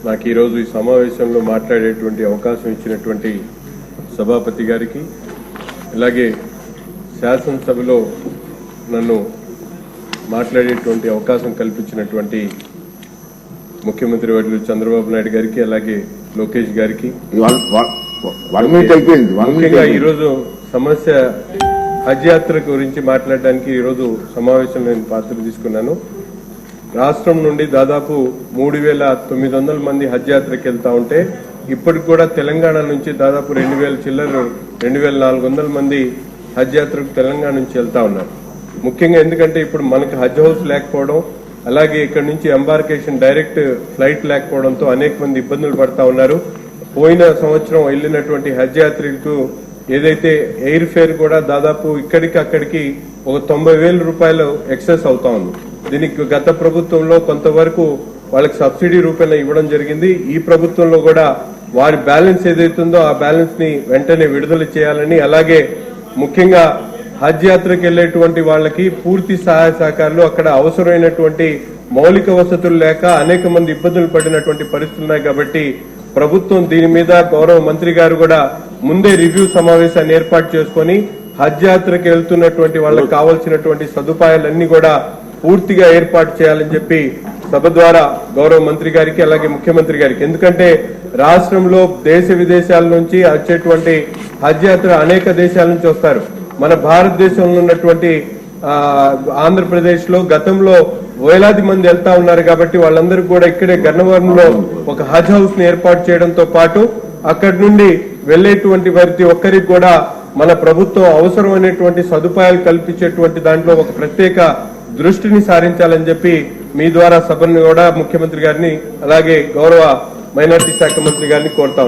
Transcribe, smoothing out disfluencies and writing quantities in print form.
నాకు ఈ రోజు ఈ సమావేశంలో మాట్లాడేటువంటి అవకాశం ఇచ్చినటువంటి సభాపతి గారికి, అలాగే శాసనసభలో నన్ను మాట్లాడేటువంటి అవకాశం కల్పించినటువంటి ముఖ్యమంత్రి వర్యులు చంద్రబాబు నాయుడు గారికి, అలాగే లోకేష్ గారికి, ముఖ్యంగా ఈరోజు సమస్య హజ్ యాత్ర గురించి మాట్లాడడానికి ఈరోజు సమావేశంలో నేను పాత్ర తీసుకున్నాను. రాష్ట్రం నుండి దాదాపు 3,900 మంది హజ్ యాత్రకి వెళ్తా ఉంటే ఇప్పటికి కూడా తెలంగాణ నుంచి దాదాపు 2,400 మంది హజ్ యాత్రకు తెలంగాణ నుంచి వెళ్తా ఉన్నారు. ముఖ్యంగా ఎందుకంటే ఇప్పుడు మనకు హజ్ హౌస్ లేకపోవడం, అలాగే ఇక్కడ నుంచి ఎంబార్కేషన్ డైరెక్ట్ ఫ్లైట్ లేకపోవడంతో అనేక మంది ఇబ్బందులు పడతా ఉన్నారు. పోయిన సంవత్సరం వెళ్లినటువంటి హజ్ యాత్రికులకు ఏదైతే ఎయిర్ ఫేర్ కూడా దాదాపు ఇక్కడికి అక్కడికి ఒక 90,000 రూపాయలు ఎక్సెస్ అవుతా ఉంది. దీనికి గత ప్రభుత్వంలో కొంతవరకు వాళ్ళకి సబ్సిడీ రూపేణా ఇవ్వడం జరిగింది. ఈ ప్రభుత్వంలో కూడా వారి బ్యాలెన్స్ ఏదైతుందో ఆ బ్యాలెన్స్ ని వెంటనే విడుదల చేయాలని, అలాగే ముఖ్యంగా హజ్ యాత్రకు వెళ్లేటువంటి వాళ్ళకి పూర్తి సహాయ సహకారాలు, అక్కడ అవసరమైనటువంటి మౌలిక వసతులు లేక అనేక మంది ఇబ్బందులు పడినటువంటి పరిస్థితులు ఉన్నాయి. కాబట్టి ప్రభుత్వం దీని మీద గౌరవ మంత్రి గారు కూడా ముందే రివ్యూ సమావేశాన్ని ఏర్పాటు చేసుకుని హజ్ యాత్రకు వెళ్తున్నటువంటి వాళ్ళకి కావాల్సినటువంటి సదుపాయాలన్నీ కూడా పూర్తిగా ఏర్పాటు చేయాలని చెప్పి సభ ద్వారా గౌరవ మంత్రి గారికి, అలాగే ముఖ్యమంత్రి గారికి, ఎందుకంటే రాష్ట్రంలో దేశ విదేశాల నుంచి వచ్చేటువంటి హజ్ యాత్ర అనేక దేశాల నుంచి వస్తారు. మన భారతదేశంలో ఉన్నటువంటి ఆంధ్రప్రదేశ్ లో గతంలో వేలాది మంది వెళ్తా ఉన్నారు. కాబట్టి వాళ్ళందరూ కూడా ఇక్కడే గన్నవరంలో ఒక హజ్ హౌస్ ని ఏర్పాటు చేయడంతో పాటు అక్కడి నుండి వెళ్లేటువంటి ప్రతి ఒక్కరికి కూడా మన ప్రభుత్వం అవసరమైనటువంటి సదుపాయాలు కల్పించేటువంటి దాంట్లో ఒక ప్రత్యేక దృష్టిని సారించాలని చెప్పి మీ ద్వారా సభను కూడా ముఖ్యమంత్రి గారిని, అలాగే గౌరవ మైనార్టీ శాఖ మంత్రి గారిని కోరుతా